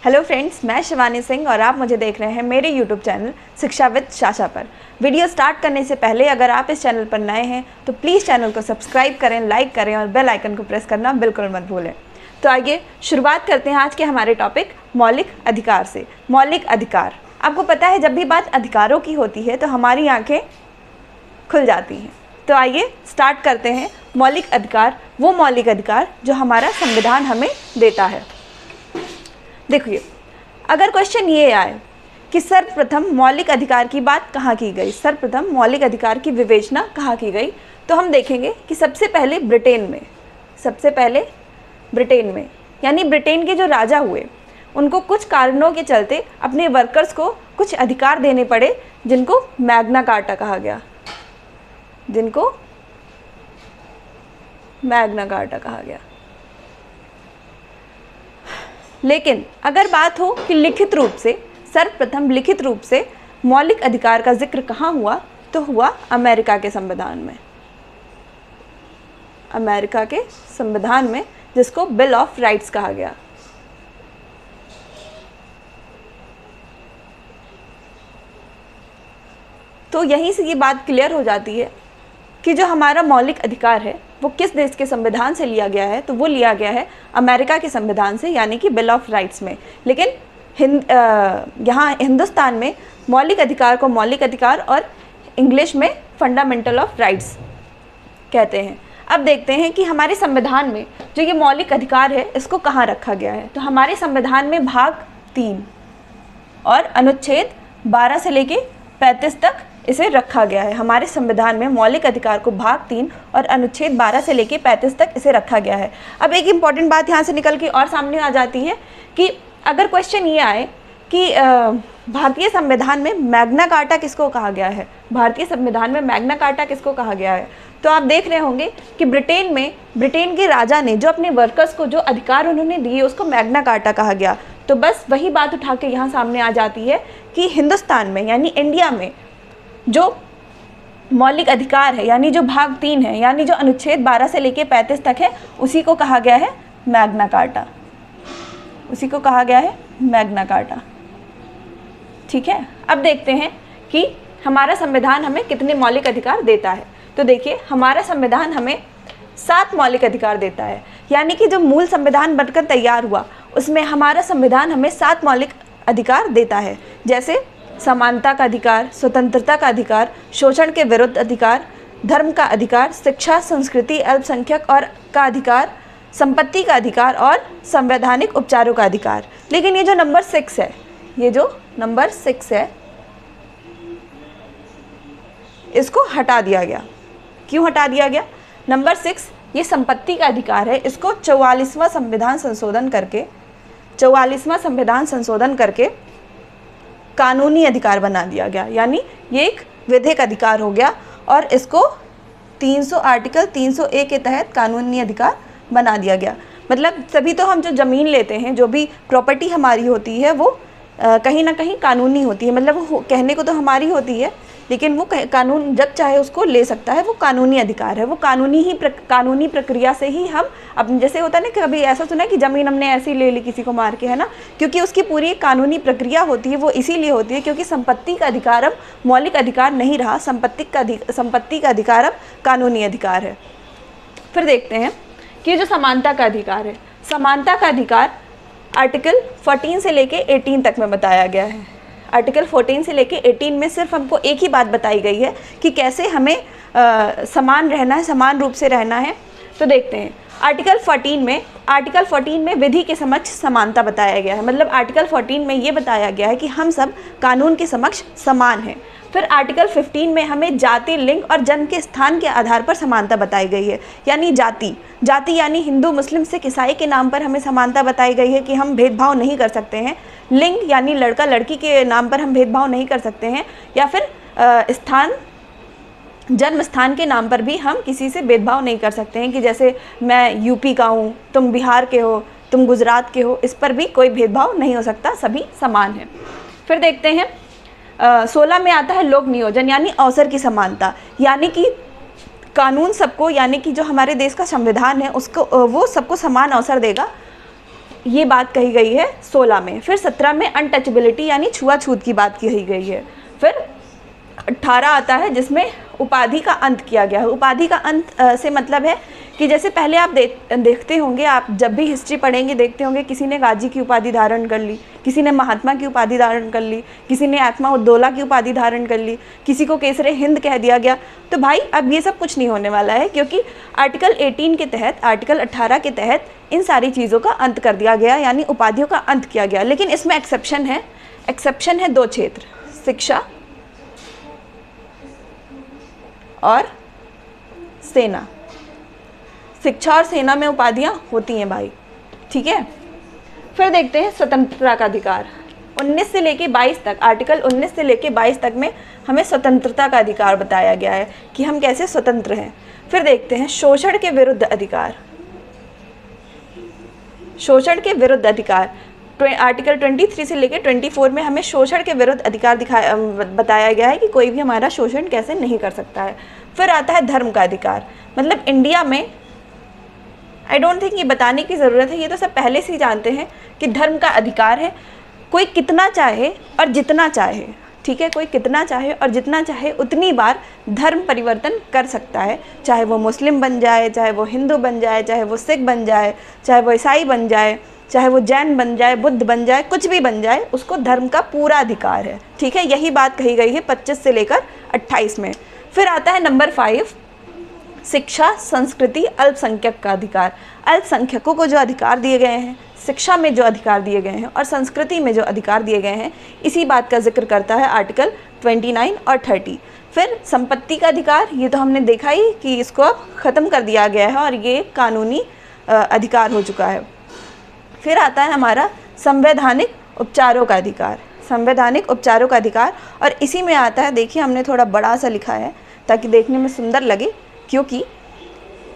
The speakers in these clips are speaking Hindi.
हेलो फ्रेंड्स, मैं शिवानी सिंह और आप मुझे देख रहे हैं मेरे यूट्यूब चैनल शिक्षा विद शाशा पर। वीडियो स्टार्ट करने से पहले अगर आप इस चैनल पर नए हैं तो प्लीज़ चैनल को सब्सक्राइब करें, लाइक करें और बेल आइकन को प्रेस करना बिल्कुल मत भूलें। तो आइए शुरुआत करते हैं आज के हमारे टॉपिक मौलिक अधिकार से। मौलिक अधिकार, आपको पता है जब भी बात अधिकारों की होती है तो हमारी आँखें खुल जाती हैं। तो आइए स्टार्ट करते हैं। मौलिक अधिकार, वो मौलिक अधिकार जो हमारा संविधान हमें देता है। देखिए, अगर क्वेश्चन ये आए कि सर्वप्रथम मौलिक अधिकार की बात कहाँ की गई, सर्वप्रथम मौलिक अधिकार की विवेचना कहाँ की गई, तो हम देखेंगे कि सबसे पहले ब्रिटेन में यानी ब्रिटेन के जो राजा हुए उनको कुछ कारणों के चलते अपने वर्कर्स को कुछ अधिकार देने पड़े जिनको मैग्ना कार्टा कहा गया, लेकिन अगर बात हो कि लिखित रूप से, सर्वप्रथम लिखित रूप से मौलिक अधिकार का जिक्र कहाँ हुआ, तो हुआ अमेरिका के संविधान में, जिसको बिल ऑफ राइट्स कहा गया। तो यहीं से ये बात क्लियर हो जाती है कि जो हमारा मौलिक अधिकार है वो किस देश के संविधान से लिया गया है, तो वो लिया गया है अमेरिका के संविधान से, यानी कि बिल ऑफ राइट्स में। लेकिन यहाँ हिंदुस्तान में मौलिक अधिकार को मौलिक अधिकार और इंग्लिश में फंडामेंटल ऑफ राइट्स कहते हैं। अब देखते हैं कि हमारे संविधान में जो ये मौलिक अधिकार है इसको कहाँ रखा गया है। तो हमारे संविधान में भाग 3 और अनुच्छेद 12 से लेके 35 तक इसे रखा गया है। हमारे संविधान में मौलिक अधिकार को भाग 3 और अनुच्छेद 12 से लेके 35 तक इसे रखा गया है। अब एक इम्पॉर्टेंट बात यहाँ से निकल के और सामने आ जाती है कि अगर क्वेश्चन ये आए कि भारतीय संविधान में मैग्ना कार्टा किसको कहा गया है, तो आप देख रहे होंगे कि ब्रिटेन के राजा ने जो अपने वर्कर्स को जो अधिकार उन्होंने दिए उसको मैग्ना कार्टा कहा गया। तो बस वही बात उठा के यहाँ सामने आ जाती है कि हिंदुस्तान में यानी इंडिया में जो मौलिक अधिकार है, यानी जो भाग 3 है, यानी जो अनुच्छेद 12 से लेके 35 तक है, उसी को कहा गया है मैग्ना कार्टा। ठीक है, अब देखते हैं कि हमारा संविधान हमें कितने मौलिक अधिकार देता है। तो देखिए, हमारा संविधान हमें 7 मौलिक अधिकार देता है, यानी कि जो मूल संविधान बनकर तैयार हुआ उसमें हमारा संविधान हमें 7 मौलिक अधिकार देता है। जैसे समानता का अधिकार, स्वतंत्रता का अधिकार, शोषण के विरुद्ध अधिकार, धर्म का अधिकार, शिक्षा, संस्कृति, अल्पसंख्यक और का अधिकार, संपत्ति का अधिकार और संवैधानिक उपचारों का अधिकार। लेकिन ये जो नंबर 6 है, इसको हटा दिया गया। क्यों हटा दिया गया? नंबर 6 ये संपत्ति का अधिकार है, इसको 44वां संविधान संशोधन करके कानूनी अधिकार बना दिया गया, यानी ये एक विधिक अधिकार हो गया और इसको आर्टिकल 301 के तहत कानूनी अधिकार बना दिया गया। मतलब तभी तो हम जो ज़मीन लेते हैं, जो भी प्रॉपर्टी हमारी होती है वो कहीं ना कहीं कानूनी होती है। मतलब वो कहने को तो हमारी होती है लेकिन वो कानून जब चाहे उसको ले सकता है, वो कानूनी अधिकार है। वो कानूनी प्रक्रिया से ही हम अपने, जैसे होता है ना, कभी ऐसा सुना है कि ज़मीन हमने ऐसे ही ले ली किसी को मार के, है ना, क्योंकि उसकी पूरी एक कानूनी प्रक्रिया होती है। वो इसीलिए होती है क्योंकि संपत्ति का अधिकार अब मौलिक अधिकार नहीं रहा, संपत्ति का अधिकार अब कानूनी अधिकार है। फिर देखते हैं कि जो समानता का अधिकार है, समानता का अधिकार आर्टिकल 14 से लेके 18 तक में बताया गया है। आर्टिकल 14 से लेके 18 में सिर्फ हमको एक ही बात बताई गई है कि कैसे हमें समान रहना है, समान रूप से रहना है। तो देखते हैं, आर्टिकल 14 में विधि के समक्ष समानता बताया गया है। मतलब आर्टिकल 14 में ये बताया गया है कि हम सब कानून के समक्ष समान हैं। फिर आर्टिकल 15 में हमें जाति, लिंग और जन्म के स्थान के आधार पर समानता बताई गई है। यानी जाति यानी हिंदू, मुस्लिम, सिख, ईसाई के नाम पर हमें समानता बताई गई है कि हम भेदभाव नहीं कर सकते हैं। लिंग यानी लड़का लड़की के नाम पर हम भेदभाव नहीं कर सकते हैं, या फिर जन्म स्थान के नाम पर भी हम किसी से भेदभाव नहीं कर सकते हैं कि जैसे मैं यूपी का हूँ, तुम बिहार के हो, तुम गुजरात के हो, इस पर भी कोई भेदभाव नहीं हो सकता, सभी समान हैं। फिर देखते हैं 16 में आता है लोक नियोजन यानी अवसर की समानता, यानी कि कानून सबको, यानी कि जो हमारे देश का संविधान है उसको वो सबको समान अवसर देगा ये बात कही गई है 16 में। फिर 17 में अनटचेबिलिटी यानी छुआछूत की बात कही गई है। फिर 18 आता है जिसमें उपाधि का अंत किया गया है। उपाधि का अंत से मतलब है कि जैसे पहले आप देखते होंगे, आप जब भी हिस्ट्री पढ़ेंगे देखते होंगे, किसी ने गाजी की उपाधि धारण कर ली, किसी ने महात्मा की उपाधि धारण कर ली, किसी ने आत्मा उद्दौला की उपाधि धारण कर ली, किसी को केसरे हिंद कह दिया गया। तो भाई अब ये सब कुछ नहीं होने वाला है, क्योंकि आर्टिकल 18 के तहत, आर्टिकल 18 के तहत इन सारी चीज़ों का अंत कर दिया गया, यानी उपाधियों का अंत किया गया। लेकिन इसमें एक्सेप्शन है 2 क्षेत्र, शिक्षा और सेना। शिक्षा और सेना में उपाधियां होती हैं भाई, ठीक है। फिर देखते हैं स्वतंत्रता का अधिकार। 19 से लेके 22 तक, आर्टिकल 19 से लेके 22 तक में हमें स्वतंत्रता का अधिकार बताया गया है कि हम कैसे स्वतंत्र हैं। फिर देखते हैं शोषण के विरुद्ध अधिकार। शोषण के विरुद्ध अधिकार आर्टिकल 23 से लेकर 24 में हमें शोषण के विरुद्ध अधिकार बताया गया है कि कोई भी हमारा शोषण कैसे नहीं कर सकता है। फिर आता है धर्म का अधिकार। मतलब इंडिया में आई डोंट थिंक ये बताने की ज़रूरत है, ये तो सब पहले से ही जानते हैं कि धर्म का अधिकार है। कोई कितना चाहे और जितना चाहे, ठीक है, कोई कितना चाहे और जितना चाहे उतनी बार धर्म परिवर्तन कर सकता है। चाहे वो मुस्लिम बन जाए, चाहे वो हिंदू बन जाए, चाहे वो सिख बन जाए, चाहे वो ईसाई बन जाए, चाहे वो जैन बन जाए, बुद्ध बन जाए, कुछ भी बन जाए, उसको धर्म का पूरा अधिकार है, ठीक है। यही बात कही गई है 25 से लेकर 28 में। फिर आता है नंबर 5, शिक्षा, संस्कृति, अल्पसंख्यक का अधिकार। अल्पसंख्यकों को जो अधिकार दिए गए हैं, शिक्षा में जो अधिकार दिए गए हैं और संस्कृति में जो अधिकार दिए गए हैं, इसी बात का जिक्र करता है आर्टिकल 29 और 30। फिर संपत्ति का अधिकार, ये तो हमने देखा ही कि इसको अब ख़त्म कर दिया गया है और ये कानूनी अधिकार हो चुका है। फिर आता है हमारा संवैधानिक उपचारों का अधिकार। संवैधानिक उपचारों का अधिकार, और इसी में आता है, देखिए हमने थोड़ा बड़ा सा लिखा है ताकि देखने में सुंदर लगे, क्योंकि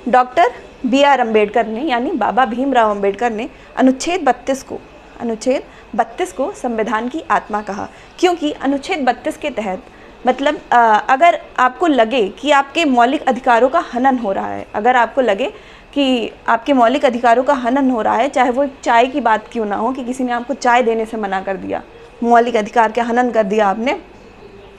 डॉक्टर BR अम्बेडकर ने, यानी बाबा भीमराव अम्बेडकर ने अनुच्छेद 32 को संविधान की आत्मा कहा। क्योंकि अनुच्छेद 32 के तहत, मतलब अगर आपको लगे कि आपके मौलिक अधिकारों का हनन हो रहा है, अगर आपको लगे कि आपके मौलिक अधिकारों का हनन हो रहा है, चाहे वो चाय की बात क्यों ना हो, कि किसी ने आपको चाय देने से मना कर दिया, मौलिक अधिकार का हनन कर दिया आपने,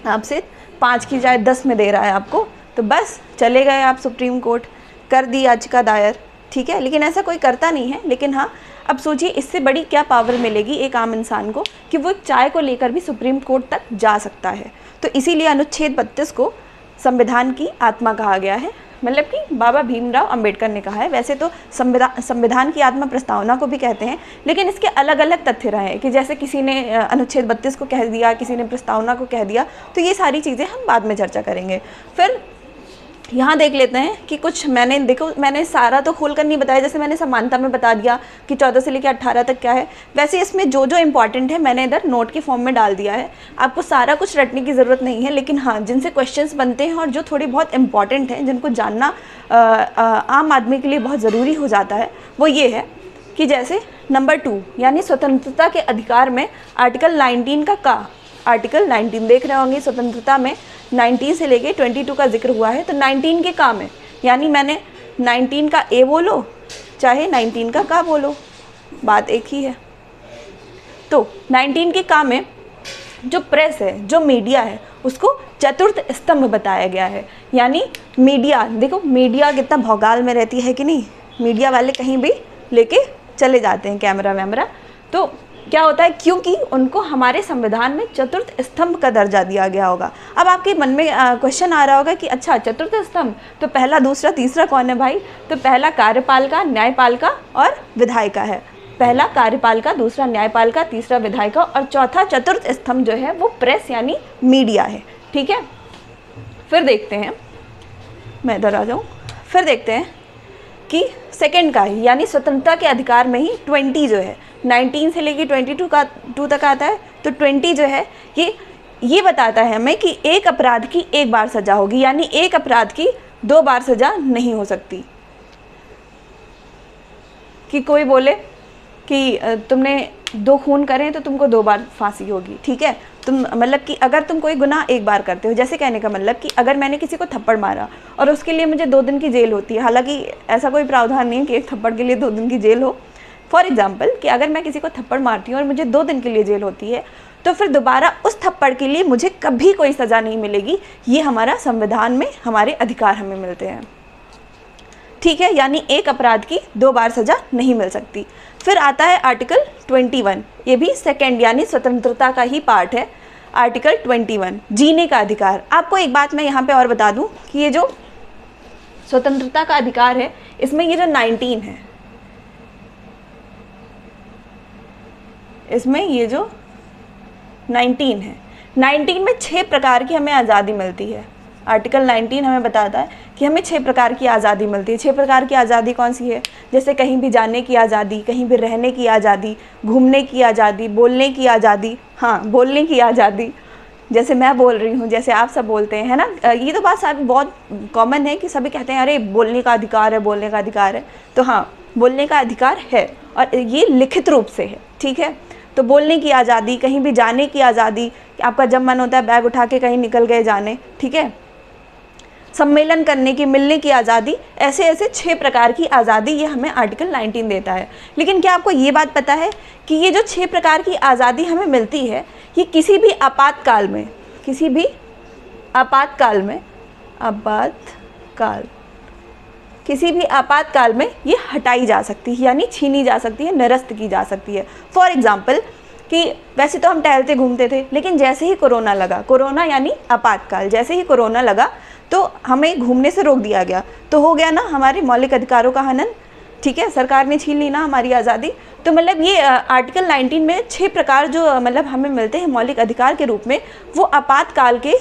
आपसे 5 की जाए 10 में दे रहा है आपको, तो बस चले गए आप सुप्रीम कोर्ट, कर दी याचिका दायर, ठीक है। लेकिन ऐसा कोई करता नहीं है। लेकिन हाँ, अब सोचिए इससे बड़ी क्या पावर मिलेगी एक आम इंसान को कि वो चाय को लेकर भी सुप्रीम कोर्ट तक जा सकता है। तो इसीलिए अनुच्छेद 32 को संविधान की आत्मा कहा गया है, मतलब कि बाबा भीमराव अंबेडकर ने कहा है। वैसे तो संविधान की आत्मा प्रस्तावना को भी कहते हैं, लेकिन इसके अलग अलग तथ्य रहे हैं कि जैसे किसी ने अनुच्छेद 32 को कह दिया, किसी ने प्रस्तावना को कह दिया, तो ये सारी चीज़ें हम बाद में चर्चा करेंगे। फिर यहाँ देख लेते हैं कि कुछ मैंने सारा तो खोल कर नहीं बताया, जैसे मैंने समानता में बता दिया कि 14 से लेकर 18 तक क्या है। वैसे इसमें जो इम्पॉर्टेंट है मैंने इधर नोट के फॉर्म में डाल दिया है, आपको सारा कुछ रटने की ज़रूरत नहीं है। लेकिन हाँ, जिनसे क्वेश्चंस बनते हैं और जो थोड़ी बहुत इंपॉर्टेंट हैं, जिनको जानना आम आदमी के लिए बहुत ज़रूरी हो जाता है, वो ये है कि जैसे नंबर 2 यानी स्वतंत्रता के अधिकार में आर्टिकल 19 का आर्टिकल 19 देख रहे होंगे, स्वतंत्रता में 19 से लेके 22 का जिक्र हुआ है। तो 19 के का में, यानी मैंने 19 का ए बोलो चाहे 19 का बोलो, बात एक ही है। तो 19 के का में जो प्रेस है, जो मीडिया है, उसको चतुर्थ स्तंभ बताया गया है। यानी मीडिया, देखो मीडिया कितना भौकाल में रहती है कि नहीं, मीडिया वाले कहीं भी लेके चले जाते हैं कैमरा वैमरा। तो क्या होता है, क्योंकि उनको हमारे संविधान में चतुर्थ स्तंभ का दर्जा दिया गया होगा। अब आपके मन में क्वेश्चन आ रहा होगा कि अच्छा चतुर्थ स्तंभ, तो पहला दूसरा तीसरा कौन है भाई? तो पहला कार्यपालिका, न्यायपालिका और विधायिका है। पहला कार्यपालिका, दूसरा न्यायपालिका, तीसरा विधायिका और चौथा चतुर्थ स्तंभ जो है वो प्रेस यानी मीडिया है, ठीक है। फिर देखते हैं, मैं इधर आ जाऊँ, फिर देखते हैं कि सेकंड का ही यानी स्वतंत्रता के अधिकार में ही 20 जो है 19 से लेके 22 तक आता है। तो 20 जो है ये बताता है हमें कि एक अपराध की एक बार सज़ा होगी, यानी एक अपराध की 2 बार सज़ा नहीं हो सकती। कि कोई बोले कि तुमने 2 खून करे तो तुमको 2 बार फांसी होगी, ठीक है। तुम मतलब कि अगर तुम कोई गुनाह एक बार करते हो, जैसे कहने का मतलब कि अगर मैंने किसी को थप्पड़ मारा और उसके लिए मुझे 2 दिन की जेल होती है, हालांकि ऐसा कोई प्रावधान नहीं है कि एक थप्पड़ के लिए 2 दिन की जेल हो, फॉर एग्जाम्पल कि अगर मैं किसी को थप्पड़ मारती हूँ और मुझे 2 दिन के लिए जेल होती है, तो फिर दोबारा उस थप्पड़ के लिए मुझे कभी कोई सज़ा नहीं मिलेगी। ये हमारा संविधान में हमारे अधिकार हमें मिलते हैं, ठीक है। यानी एक अपराध की 2 बार सज़ा नहीं मिल सकती। फिर आता है आर्टिकल 21, ये भी सेकेंड यानी स्वतंत्रता का ही पार्ट है। आर्टिकल 21 जीने का अधिकार। आपको एक बात मैं यहाँ पे और बता दूँ कि ये जो स्वतंत्रता का अधिकार है, इसमें ये जो 19 है, इसमें ये जो 19 है, 19 में 6 प्रकार की हमें आज़ादी मिलती है। आर्टिकल 19 हमें बताता है कि हमें 6 प्रकार की आज़ादी मिलती है। 6 प्रकार की आज़ादी कौन सी है? जैसे कहीं भी जाने की आज़ादी, कहीं भी रहने की आज़ादी, घूमने की आज़ादी, बोलने की आज़ादी। हाँ, बोलने की आज़ादी, जैसे मैं बोल रही हूँ, जैसे आप सब बोलते हैं, है ना। ये तो बात सब बहुत कॉमन है कि सभी कहते हैं अरे बोलने का अधिकार है, बोलने का अधिकार है। तो हाँ, बोलने का अधिकार है और ये लिखित रूप से है, ठीक है। तो बोलने की आज़ादी, कहीं भी जाने की आज़ादी, आपका जब मन होता है बैग उठा के कहीं निकल गए जाने, ठीक है। सम्मेलन करने की, मिलने की आज़ादी, ऐसे ऐसे 6 प्रकार की आज़ादी ये हमें आर्टिकल 19 देता है। लेकिन क्या आपको ये बात पता है कि ये जो 6 प्रकार की आज़ादी हमें मिलती है, ये किसी भी आपातकाल में, किसी भी आपातकाल में, किसी भी आपातकाल में ये हटाई जा सकती है, यानी छीनी जा सकती है, निरस्त की जा सकती है। फॉर एग्ज़ाम्पल कि वैसे तो हम टहलते घूमते थे, लेकिन जैसे ही कोरोना लगा, कोरोना यानी आपातकाल, जैसे ही कोरोना लगा तो हमें घूमने से रोक दिया गया, तो हो गया ना हमारे मौलिक अधिकारों का हनन, ठीक है। सरकार ने छीन ली ना हमारी आज़ादी। तो मतलब ये आर्टिकल 19 में 6 प्रकार जो मतलब हमें मिलते हैं मौलिक अधिकार के रूप में, वो आपातकाल के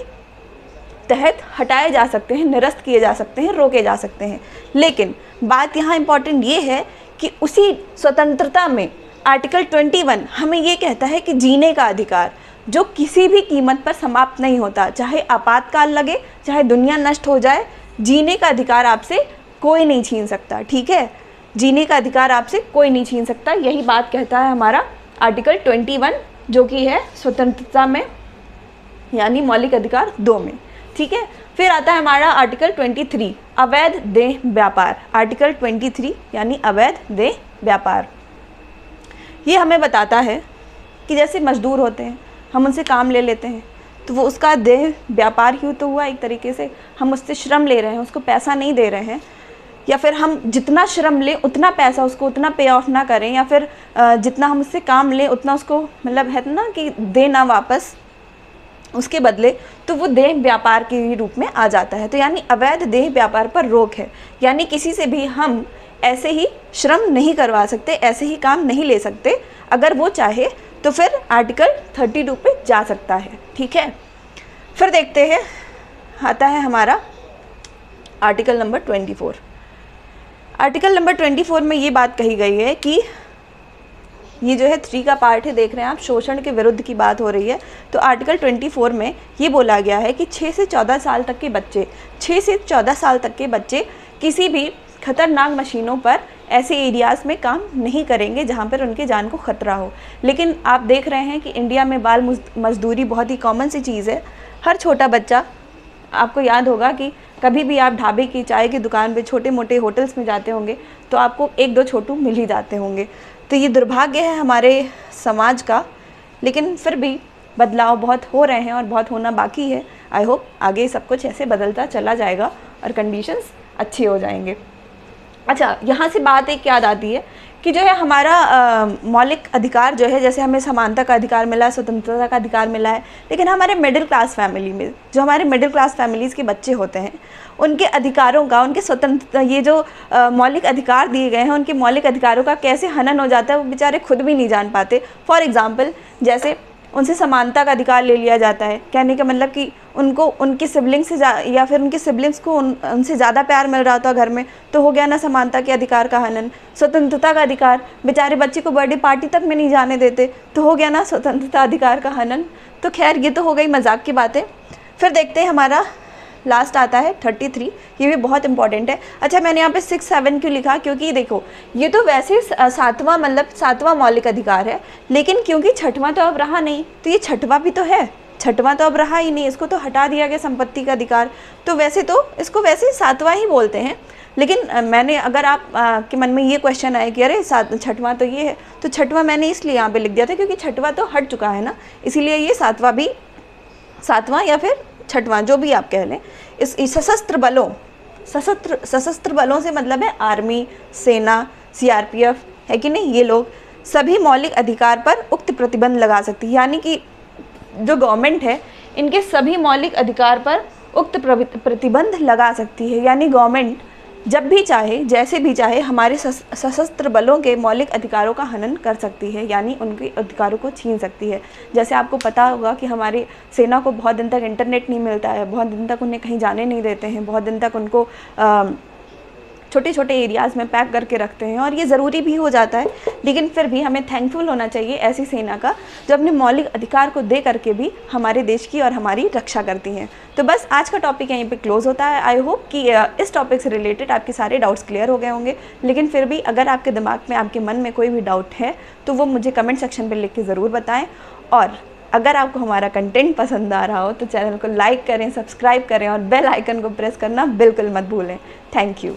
तहत हटाए जा सकते हैं, निरस्त किए जा सकते हैं, रोके जा सकते हैं। लेकिन बात यहाँ इम्पॉर्टेंट ये है कि उसी स्वतंत्रता में आर्टिकल 21 हमें ये कहता है कि जीने का अधिकार जो किसी भी कीमत पर समाप्त नहीं होता, चाहे आपातकाल लगे, चाहे दुनिया नष्ट हो जाए, जीने का अधिकार आपसे कोई नहीं छीन सकता, ठीक है। जीने का अधिकार आपसे कोई नहीं छीन सकता, यही बात कहता है हमारा आर्टिकल 21, जो कि है स्वतंत्रता में यानी मौलिक अधिकार 2 में, ठीक है। फिर आता है हमारा आर्टिकल 23 अवैध देह व्यापार। आर्टिकल 23 यानी अवैध देह व्यापार, ये हमें बताता है कि जैसे मजदूर होते हैं, हम उनसे काम ले लेते हैं, तो वो उसका देह व्यापार ही तो हुआ एक तरीके से। हम उससे श्रम ले रहे हैं, उसको पैसा नहीं दे रहे हैं, या फिर हम जितना श्रम लें उतना पैसा उसको उतना पे ऑफ ना करें, या फिर जितना हम उससे काम लें उतना उसको मतलब है ना कि देना वापस उसके बदले, तो वो देह व्यापार के रूप में आ जाता है। तो यानी अवैध देह व्यापार पर रोक है, यानी किसी से भी हम ऐसे ही श्रम नहीं करवा सकते, ऐसे ही काम नहीं ले सकते। अगर वो चाहे तो फिर आर्टिकल 32 पे जा सकता है, ठीक है। फिर देखते हैं, आता है हमारा आर्टिकल नंबर 24। आर्टिकल नंबर 24 में ये बात कही गई है कि ये जो है 3 का पार्ट है, देख रहे हैं आप, शोषण के विरुद्ध की बात हो रही है। तो आर्टिकल 24 में ये बोला गया है कि 6 से 14 साल तक के बच्चे, 6 से 14 साल तक के बच्चे किसी भी खतरनाक मशीनों पर ऐसे एरियाज़ में काम नहीं करेंगे जहाँ पर उनके जान को ख़तरा हो। लेकिन आप देख रहे हैं कि इंडिया में बाल मजदूरी बहुत ही कॉमन सी चीज़ है। हर छोटा बच्चा, आपको याद होगा कि कभी भी आप ढाबे की, चाय की दुकान पे, छोटे मोटे होटल्स में जाते होंगे तो आपको 1-2 छोटू मिल ही जाते होंगे। तो ये दुर्भाग्य है हमारे समाज का, लेकिन फिर भी बदलाव बहुत हो रहे हैं और बहुत होना बाकी है। आई होप आगे सब कुछ ऐसे बदलता चला जाएगा और कंडीशंस अच्छे हो जाएंगे। अच्छा, यहाँ से बात एक याद आती है कि जो है हमारा मौलिक अधिकार जो है, जैसे हमें समानता का अधिकार मिला है, स्वतंत्रता का अधिकार मिला है, लेकिन हमारे मिडिल क्लास फैमिली में, जो हमारे मिडिल क्लास फैमिलीज़ के बच्चे होते हैं, उनके अधिकारों का, उनके स्वतंत्र ये जो मौलिक अधिकार दिए गए हैं, उनके मौलिक अधिकारों का कैसे हनन हो जाता है वो बेचारे खुद भी नहीं जान पाते। फॉर एग्ज़ाम्पल, जैसे उनसे समानता का अधिकार ले लिया जाता है, कहने का मतलब कि उनको उनके सिबलिंग से या फिर उनके सिबलिंग्स को उनसे ज़्यादा प्यार मिल रहा था घर में, तो हो गया ना समानता के अधिकार का हनन। स्वतंत्रता का अधिकार, बेचारे बच्चे को बर्थडे पार्टी तक में नहीं जाने देते, तो हो गया ना स्वतंत्रता अधिकार का हनन। तो खैर ये तो हो गई मजाक की बातें। फिर देखते हैं हमारा लास्ट आता है 33, ये भी बहुत इंपॉर्टेंट है। अच्छा, मैंने यहाँ पे 6-7 क्यों लिखा, क्योंकि देखो ये तो वैसे 7वां मौलिक अधिकार है, लेकिन क्योंकि 6वां तो अब रहा नहीं, तो ये 6वां भी तो है, छठवां तो अब रहा ही नहीं, इसको तो हटा दिया गया संपत्ति का अधिकार। तो वैसे तो इसको वैसे सातवां ही बोलते हैं, लेकिन मैंने अगर आप के मन में ये क्वेश्चन आए कि अरे छठवां तो ये है, तो छठवां मैंने इसलिए यहाँ पे लिख दिया था क्योंकि छठवां तो हट चुका है ना, इसीलिए ये सातवां भी, सातवां या फिर छठवां जो भी आप कह लें। इस सशस्त्र बलों, सशस्त्र बलों से मतलब है आर्मी, सेना, सीआरपीएफ, है कि नहीं, ये लोग सभी मौलिक अधिकार पर उक्त प्रतिबंध लगा सकती है। यानी कि जो गवर्नमेंट है इनके सभी मौलिक अधिकार पर उक्त प्रतिबंध लगा सकती है। यानी गवर्नमेंट जब भी चाहे, जैसे भी चाहे, हमारे सशस्त्र बलों के मौलिक अधिकारों का हनन कर सकती है, यानी उनके अधिकारों को छीन सकती है। जैसे आपको पता होगा कि हमारी सेना को बहुत दिन तक इंटरनेट नहीं मिलता है, बहुत दिन तक उन्हें कहीं जाने नहीं देते हैं, बहुत दिन तक उनको छोटे छोटे एरियाज़ में पैक करके रखते हैं, और ये ज़रूरी भी हो जाता है। लेकिन फिर भी हमें थैंकफुल होना चाहिए ऐसी सेना का जो अपने मौलिक अधिकार को दे करके भी हमारे देश की और हमारी रक्षा करती हैं। तो बस आज का टॉपिक यहीं पे क्लोज होता है। आई होप कि इस टॉपिक से रिलेटेड आपके सारे डाउट्स क्लियर हो गए होंगे। लेकिन फिर भी अगर आपके दिमाग में, आपके मन में कोई भी डाउट है तो वो मुझे कमेंट सेक्शन पर लिख के ज़रूर बताएँ। और अगर आपको हमारा कंटेंट पसंद आ रहा हो तो चैनल को लाइक करें, सब्सक्राइब करें और बेल आइकन को प्रेस करना बिल्कुल मत भूलें। Thank you.